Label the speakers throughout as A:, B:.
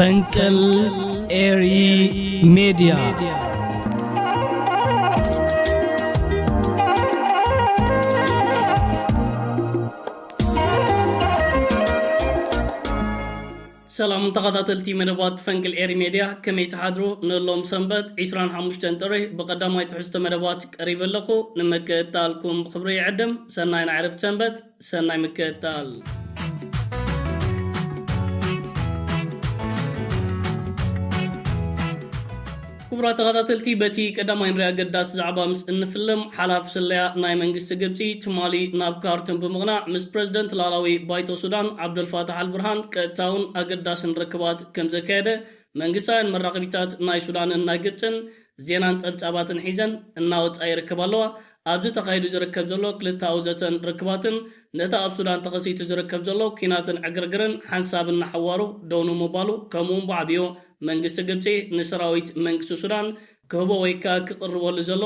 A: ፈንቅል ኤሪ ሚዲያ سلام تقاطعتي مدبات فنقل إيري ميديا كمي تحضروا نلوم سنبت 25 طري بقدامي تحست مدبات قريب لكم نمكتالكم بخبري عدم سناي نعرف سنبت سناي مكتال كبرات تقاطعتي بتي قدامي نريا قداس زعبا مس انفلم حلاف سليا ناي منجست قبتي تمالي نابكارتن بمغنى مس بريزيدنت لالاوي بايتو سودان عبد الفتاح البرهان كتاون اقداس ركبات كم زكاده منجسان مراقبيتات ناي سودان ناي قبتن زينان تبصاباتن حيزن እናወጽ አይርከባለዋ ኣብዚ ተኻይዱ ዝርከብ ዘሎ ክልተ ኣውዘተን ርክባትን ነታ ኣብ ሱዳን ተኸሲቱ ዝርከብ ዘሎ ኩናትን ዕግርግርን ሓንሳብን ሓዋሩ ደውኑ ምባሉ ከምኡውን ብዓብዮ መንግስቲ ግብፂ ንሰራዊት መንግስቲ ሱዳን ክህቦ ወይካ ክቅርበሉ ዘሎ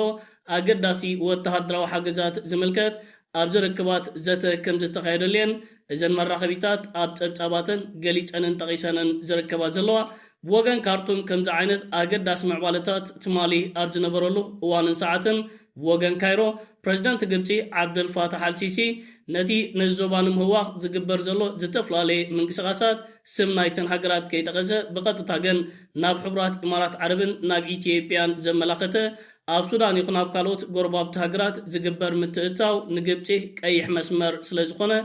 A: ኣገዳሲ ወተሃደራዊ ሓገዛት ዝምልከት ኣብ ዝርክባት ዘተ ከም ዝተኻየደልየን እዘን መራኸቢታት ኣብ ፀብፃባትን ገሊፀንን ጠቂሰንን ዝርከባ ዘለዋ بوغان كارتون كم زعينت أجداس معبالتات تمالي أبز نبرلو وان ساعتن بوغان كايرو بريزيدنت قبتي عبد الفتاح السيسي نتي نزوبان مهواق زقبر زلو زتفلالي من قسغاسات سمنايتن هقرات كي تغزة بقات تاقن ناب حبرات إمارات عربن ناب إيتيبيان زملاخته أب سودان يقن أبكالوت قرباب تهقرات زقبر متأتاو نقبتي كأيح مسمر سلازخونه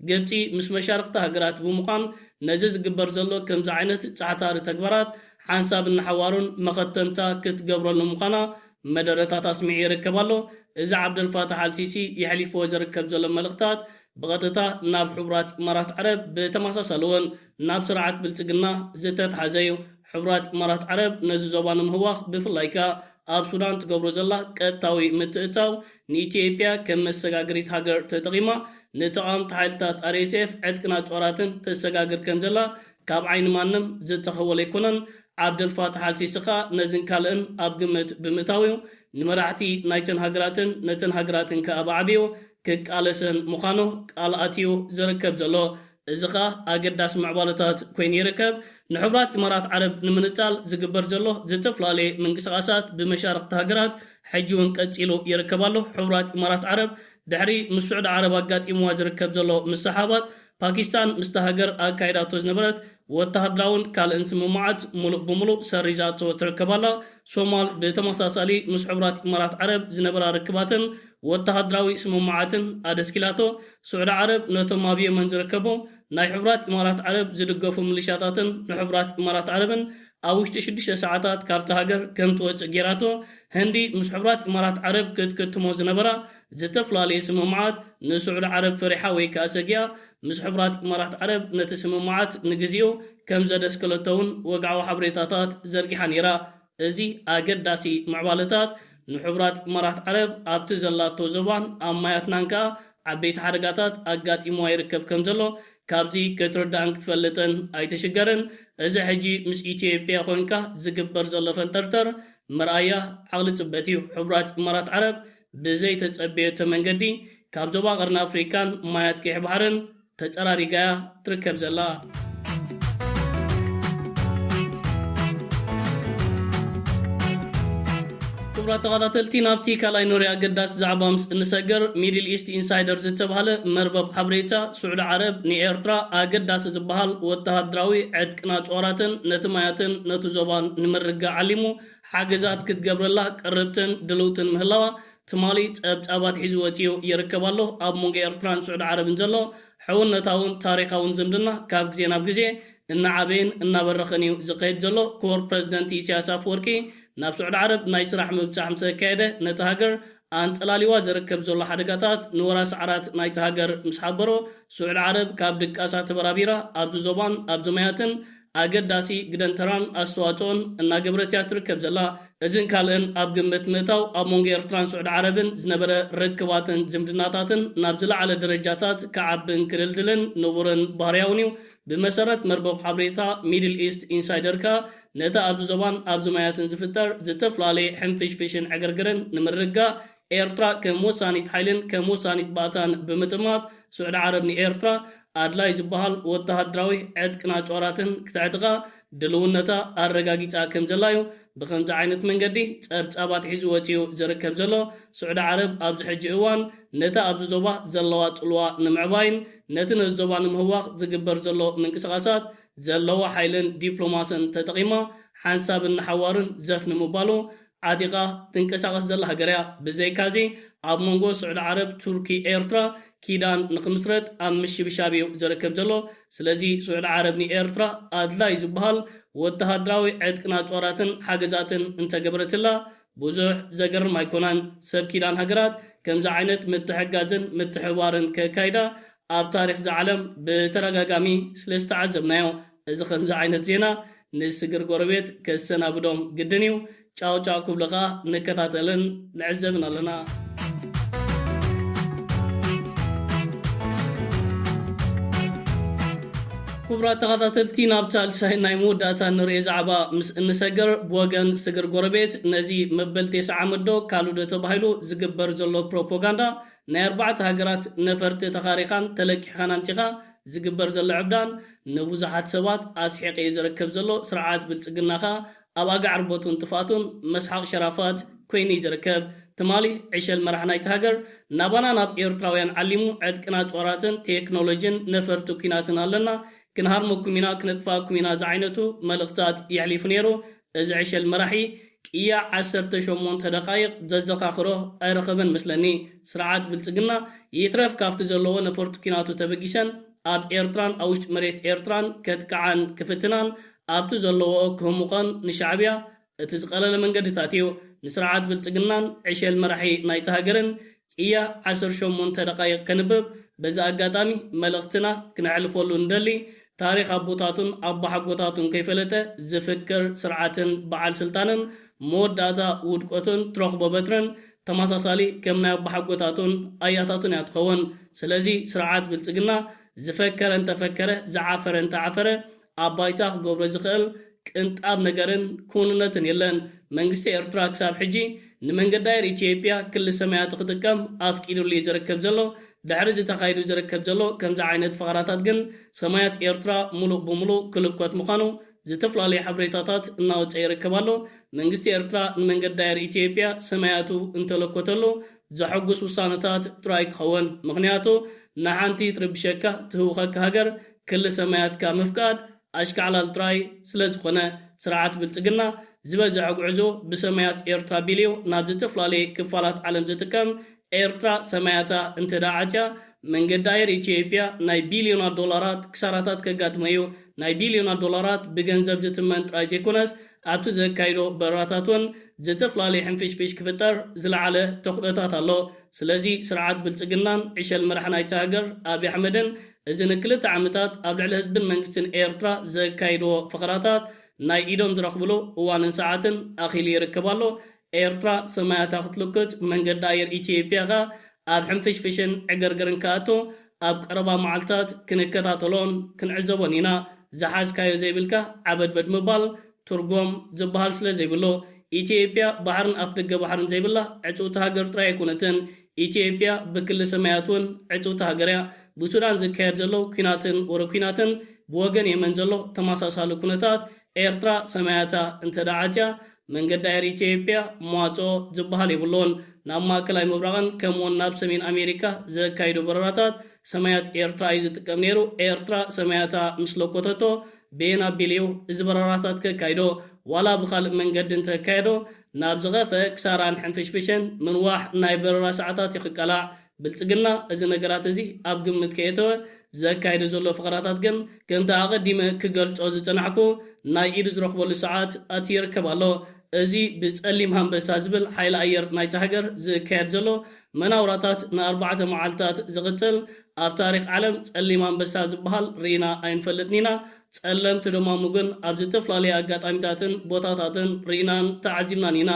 A: قبتي مش مشارق تهقرات بمقان نجز قبر زلو كم زعينت تعتار تكبرات حانساب النحوارون مقدمتا كتقبر المقانا مدرتا تسميعي ركبالو إذا عبد الفتاح السيسي يحلف وزير ركب زلو ملغتات بغطتا ناب حبرات إمارات عرب بتماساسلون ناب سرعات بلتقنا زتت حزيو حبرات إمارات عرب نزو زبان مهواخ بفلايكا أب سودان تقبر زلا كتاوي متأتاو نيتيبيا كم مساقريت هاجر تتغيما نتقام تحيلتات أريسيف عدكنا توراتن تساقر كمزلا كاب عين مانم زد تخول يكونن عبد الفتاح السيسي نزن كالن أب قمت بمتاويو نمرعتي نايتن هاجراتن نتن هاجراتن كأب عبيو كك آلسن مخانو كالاتيو زركب زلو إزخا أقداس معبالتات كوين يركب نحبرات إمارات عرب نمنتال زقبر زلو زتفلالي من قسغاسات بمشارق تهاجرات حجون كتيلو يركبالو حبرات إمارات عرب دحري مسعود عرب أقات إمواز ركب زلو مسحابات باكستان مستهجر القاعدة نبرت وتهدراون كالإنس مماعات ملو بملو سريزاتو تركبالا صومال بتماساسالي مسحبرات إمارات عرب زنبرا ركباتن وتهدراوي اسمو معاتن أدسكيلاتو سعود عرب نوتو مابيه منزركبو ناي حبرات إمارات عرب زدقفو مليشاتاتن نحبرات إمارات عربن أوش تشدش ساعات كارت هاجر كم توج جيراتو هندي مسحبرات إمارات عرب كت موز نبرا زتفلالي اسمو معات نسعود عرب فرحة ويكاسجيا مسحبرات إمارات عرب نتسمو معات نجزيو كم زدس كلتون وقعوا حبريتاتات زرقي حنيرا ازي أقداسي معبالتات نحبرات إمارات عرب أبتزلاتو زبان أمايات نانكا عبيت حرقاتات أقات إموا يركب كمزلو كابزي كترد عنك تفلتن أي تشجرن إذا حجي مس إثيوبيا خونكا زقبر زلفن ترتر مرآيا عقل تبتيو حبرات إمارات عرب بزي تتأبيو تمنقدي كابزوبا غرنا أفريكان مايات كيح بحرن تتأراري قايا تركب زلا تغطلتي نابتي كالاي نوري أقداس زعبامس نسجر ميدل إيست إنسايدر زتبهال مربب حبريتا سعود عرب نيرترا أقداس زبهال وتهدراوي عدكنا توراتن نتماياتن نتزوبان نمرقا علمو حاجزات كتقبر الله قربتن دلوتن مهلاوا تمالي تأبت حزواتيو يركبالو أب مونغي إرتران سعود عرب نزلو حون نتاون تاريخاون زمدنا كاب جزي ناب جزي إن عابين إن برخنيو زقيد زلو كور بريزدنتي سياسة فوركي ناب سعود عرب نايسرح مبتاع مسكايدة نتهاجر أنت لاليوا زركب زول حركات نورا سعرات نايتهاجر مسحبرو سعود عرب كابدك أسات برابيرا أبزو زبان أبزو مياتن أقداسي قدنتران أستواتون إن قبرتيا تركب زلا إذن كالن أب قمت متاو أب مونغير تران سعود عربن زنبر ركباتن زمدناتاتن نابزلا على درجاتات كعبن كرلدلن نورن بارياونيو بمسارة مربوب حبريتا ميدل إيست إنسايدر كا نتا أبزو زبان أبزو مياتن زفتر زتفلالي حمفش فيشن عقرقرن نمرقا إيرترا كموسانيت حيلن كموسانيت باتان بمتمات سعود عربني إيرترا أدلاي زبهال وتهدراوي عد كنا جوراتن كتعتقا ድልውነታ ኣረጋጊጻ ከም ዘላዩ ብኸምዚ ዓይነት መንገዲ ጸብጻባት ሒዙ ወፂኡ ዝርከብ ዘሎ ስዑድ ዓረብ ኣብዚ ሕጂ እዋን ነታ ኣብዚ ዞባ ዘለዋ ጽልዋ ንምዕባይን ነቲ ነዚ ዞባ ንምህዋኽ ዝግበር ዘሎ ምንቅስቓሳት ዘለዎ ሓይልን ዲፕሎማስን ተጠቒማ ሓንሳብን ሓዋርን ዘፍኒ ምባሉ ዓዲቓ ትንቀሳቐስ ዘላ ሃገር እያ። ብዘይካዚ ኣብ መንጎ ስዑድ ዓረብ ቱርኪ ኤርትራ ኪዳን ንኽምስረት ኣብ ምሽብሻብ እዩ ዝርከብ ዘሎ። ስለዚ ስዑድ ዓረብ ንኤርትራ ኣድላይ ዝበሃል ወተሃደራዊ ዕጥቅና ጾራትን ሓገዛትን እንተገበረትላ ብዙሕ ዘገርም ኣይኮነን። ሰብ ኪዳን ሃገራት ከምዚ ዓይነት ምትሕጋዝን ምትሕባርን ከካይዳ ኣብ ታሪክ ዝዓለም ብተረጋጋሚ ስለዝተዓዘብናዮ እዚ ከምዚ ዓይነት ዜና ንስግር ጎረቤት ከሰናብዶም ግድን እዩ። ጫው ጫው ክብልኻ ንከታተልን ንዕዘብን ኣለና። ክቡራት ተኸታተልቲ ናብ ሳልሳይ ናይ መወዳእታ ንሪኦ ዛዕባ ምስ እንሰገር ብወገን ስግር ጎረቤት ነዚ መበልቲ ሰዓመዶ ካልኡደ ተባሂሉ ዝግበር ዘሎ ፕሮፓጋንዳ ናይ 4 ሃገራት ነፈርቲ ተኻሪኻን ተለቂኻን ኣንጪኻ ዝግበር ዘሎ ዕብዳን ንብዙሓት ሰባት ኣስሒቕ እዩ ዝርከብ ዘሎ ስርዓት ብልጽግናኻ ኣብ ኣጋዕ ርቦቱን ጥፋቱን መስሓቕ ሸራፋት ኮይኑ ዝርከብ ትማሊ ዕሸል መራሕ ናይቲ ሃገር ናባና ናብ ኤርትራውያን ዓሊሙ ዕጥቅና ጦራትን ቴክኖሎጂን ነፈርቲ ኩናትን ኣለና ክንሃርመኩም ኢና ክነጥፋኩም ኢና ዝዓይነቱ መልእኽታት ይሕሊፉ ነይሩ። እዚ ዕሸል መራሒ ቅያ 18 ደቃይቕ ዘዘኻኽሮ ኣይረኸበን መስለኒ። ስርዓት ብልጽግና ይትረፍ ካብቲ ዘለዎ ነፈርቲ ኩናቱ ተበጊሰን ኣብ ኤርትራን ኣብ ውሽጢ መሬት ኤርትራን ከጥቅዓን ክፍትናን ኣብቲ ዘለዎ ክህሙቐን ንሻዕብያ እቲ ዝቐለለ መንገድታት እዩ። ንስርዓት ብልጽግናን ዕሸል መራሒ ናይቲ ሃገርን ቅያ 18 ደቃይቕ ከንብብ በዚ ኣጋጣሚ መልእኽትና ክነዕልፈሉ እንደሊ ታሪክ ኣቦታቱን ኣባሓጎታቱን ከይፈለጠ ዝፍክር ስርዓትን በዓል ስልጣንን መወዳእታ ውድቆትን ትረኽቦ በትርን ተመሳሳሊ ከም ናይ ኣባሓጎታቱን ኣያታቱን እያ ትኸውን። ስለዚ ስርዓት ብልጽግና ዝፈከረ እንተፈከረ ዝዓፈረ እንተዓፈረ ኣብ ባይታ ክገብሮ ዝኽእል ቅንጣብ ነገርን ኩንነትን የለን። መንግስቲ ኤርትራ ክሳብ ሕጂ ንመንገዳይር ኢትዮጵያ ክልል ሰማያት ክጥቀም ኣፍቂዱሉ ዝርከብ ዘሎ ድሕሪ ዝተኻይዱ ዝርከብ ዘሎ ከምዚ ዓይነት ፍቕራታት ግን ሰማያት ኤርትራ ሙሉእ ብምሉእ ክልኮት ምዃኑ ዝተፈላለዩ ሓበሬታታት እናወፀ ይርከባሎ። መንግስቲ ኤርትራ ንመንገዳይር ኢትዮጵያ ሰማያቱ እንተለኮተሉ ዘሐጉስ ውሳነታት ጥራይ ክኸውን ምክንያቱ ንሓንቲ ትርብሸካ ትህውኸካ ሃገር ክልል ሰማያትካ ምፍቃድ ኣሽካዕላል ጥራይ ስለ ዝኾነ ስርዓት ብልጽግና ዝበዝሐ ጉዕዞ ብሰማያት ኤርትራ ቢልዮ ናብ ዝተፈላለዩ ክፋላት ዓለም ዝጥቀም ኤርትራ ሰማያታ እንተዳዓትያ መንገዳይር ኢትዮጵያ ናይ ቢልዮናት ዶላራት ክሳራታት ከጋጥመዩ ናይ ቢልዮናት ዶላራት ብገንዘብ ዝትመን ጥራይ ዘይኮነስ ኣብቲ ዘካይዶ በረራታትን ዝተፈላለዩ ሕንፍሽፍሽ ክፍጠር ዝለዓለ ተኽእሎታት ኣሎ። ስለዚ ስርዓት ብልጽግናን ዕሸል መራሒ ናይቲ ሃገር ኣብይ ኣሕመድን እዚ ንክልተ ዓመታት ኣብ ልዕሊ ህዝብን መንግስትን ኤርትራ ዘካይዶ ፍቕራታት ናይ ኢዶም ዝረኽብሉ እዋንን ሰዓትን ኣኺሉ ይርከባሎ። ኤርትራ ሰማያታ ክትልክት መንገዲ ኣየር ኢትዮጵያኻ ኣብ ሕንፍሽፍሽን ዕገርገርን ከኣቶ ኣብ ቀረባ መዓልታት ክንከታተሎን ክንዕዘቦን ኢና። ዝሓዝካዮ ዘይብልካ ዓበድበድ ምባል ትርጉም ዝበሃል ስለ ዘይብሎ ኢትዮጵያ ባሕርን ኣፍ ደገ ባሕርን ዘይብላ ዕፁውቲ ሃገር ጥራይ ኣይኮነትን። ኢትዮጵያ ብክልል ሰማያት እውን ዕፁውቲ ሃገር እያ። ብሱዳን ዝካየድ ዘሎ ኩናትን ወረ ኩናትን ብወገን የመን ዘሎ ተመሳሳሊ ኩነታት ኤርትራ ሰማያታ እንተዳዓትያ መንገዲ ኣየር ኢትዮጵያ መዋጾ ዝበሃል የብሎን። ናብ ማእከላይ ምብራቕን ከምኡውን ናብ ሰሜን ኣሜሪካ ዘካይዱ በረራታት ሰማያት ኤርትራ እዩ ዝጥቀም ነይሩ። ኤርትራ ሰማያታ ምስ ለኮተቶ ቤና ቢልዩ እዚ በረራታት ከካይዶ ዋላ ብኻልእ መንገዲ እንተካይዶ ናብ ዝኸፈ ክሳራን ሕንፍሽፍሽን ምንዋሕ ናይ በረራ ሰዓታት ይኽቀላዕ። ብልጽግና እዚ ነገራት እዚ ኣብ ግምት ከየተወ ዘካይዶ ዘሎ ፍቕራታት ግን ከምቲ ኣቐዲመ ክገልጾ ዝጸናሕኩ ናይ ኢድ ዝረኽበሉ ሰዓት ኣትዩ ይርከብ ኣሎ። እዚ ብጸሊም ሃንበሳ ዝብል ሓይሊ ኣየር ናይቲ ሃገር ዝካየድ ዘሎ መናውራታት ን4 መዓልትታት ዝቕፅል ኣብ ታሪክ ዓለም ጸሊም ሃንበሳ ዝበሃል ርኢና ኣይንፈልጥን ኢና። ጸለምቲ ድማሙ ግን ኣብ ዝተፈላለዩ ኣጋጣሚታትን ቦታታትን ርኢናን ተዓዚብናን ኢና።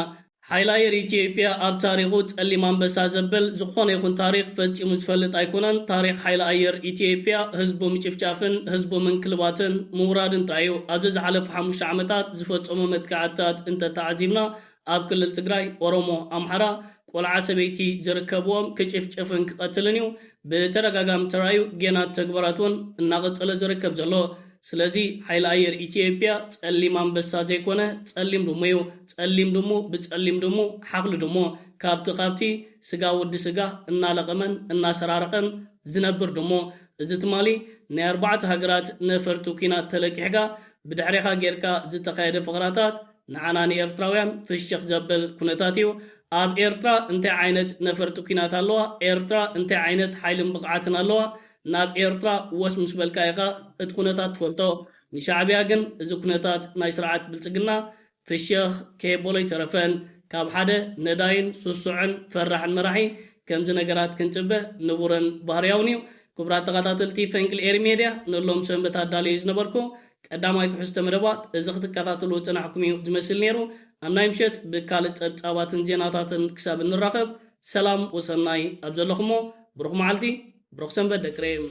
A: ሓይሊ ኣየር ኢትዮጵያ ኣብ ታሪኹ ጸሊም አንበሳ ዘበል ዝኾነ ይኹን ታሪክ ፈጺሙ ዝፈልጥ ኣይኮነን። ታሪክ ሓይሊ ኣየር ኢትዮጵያ ህዝቡ ምጭፍጫፍን ህዝቡ ምንክልባትን ምውራድን ጥራዩ ኣብዚ ዝሓለፈ 5 ዓመታት ዝፈጸሙ መጥቃዕትታት እንተተዓዚብና ኣብ ክልል ትግራይ፣ ኦሮሞ፣ ኣምሓራ ቆልዓ ሰበይቲ ዝርከብዎም ክጭፍጭፍን ክቐትልን እዩ። ብተደጋጋሚ ተራዩ ጌናት ተግባራት እውን እናቐጸለ ዝርከብ ዘሎ ስለዚህ ኃይል አየር ኢትዮጵያ ጸሊም አንበሳ ዘይኮነ ጸሊም ደሞዩ ጸሊም ደሞ በጸሊም ደሞ ሓቅሉ ደሞ ካብቲ ስጋ ወዲ ስጋ እናለቀመን እናሰራረቀን ዝነብር ደሞ እዚ ትማሊ ናይ 4 ሃገራት ነፈርቱ ኩናት ተለቂሕጋ ብድሕሪኻ ጌርካ ዝተካየደ ፍቅራታት ንዓና ንኤርትራውያን ፍሽኽ ዘበል ኩነታት እዩ ኣብ ኤርትራ እንታይ ዓይነት ነፈርቱ ኩናት ኣለዋ ኤርትራ እንታይ ዓይነት ሓይልን ብቕዓትን ኣለዋ ናብ ኤርትራ ወስ ምስ በልካ ኢኻ እቲ ኩነታት ትፈልጦ ንሻዕብያ ግን እዚ ኩነታት ናይ ስርዓት ብልጽግና ፍሽኽ ከየበሎ ይተረፈን ካብ ሓደ ነዳይን ሱሱዕን ፈራሕን መራሒ ከምዚ ነገራት ክንጽበ ንቡረን ባህርያውን እዩ ክቡራት ተኸታተልቲ ፈንቅል ኤሪ ሜድያ ንሎም ሰንበት ኣዳልዩ ዝነበርኩ ቀዳማይ ትሕዝቶ መደባት እዚ ክትከታተሉ ጽናሕኩም እዩ ዝመስል ነይሩ ኣብ ናይ ምሸት ብካልእ ጸብጻባትን ዜናታትን ክሳብ እንራኸብ ሰላም ወሰናይ ኣብ ዘለኹሞ ብሩኽ መዓልቲ ብሩኽ ሰንበት ደቅሬም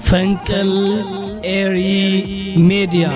A: ፈንቅል ኤሪ ሜድያ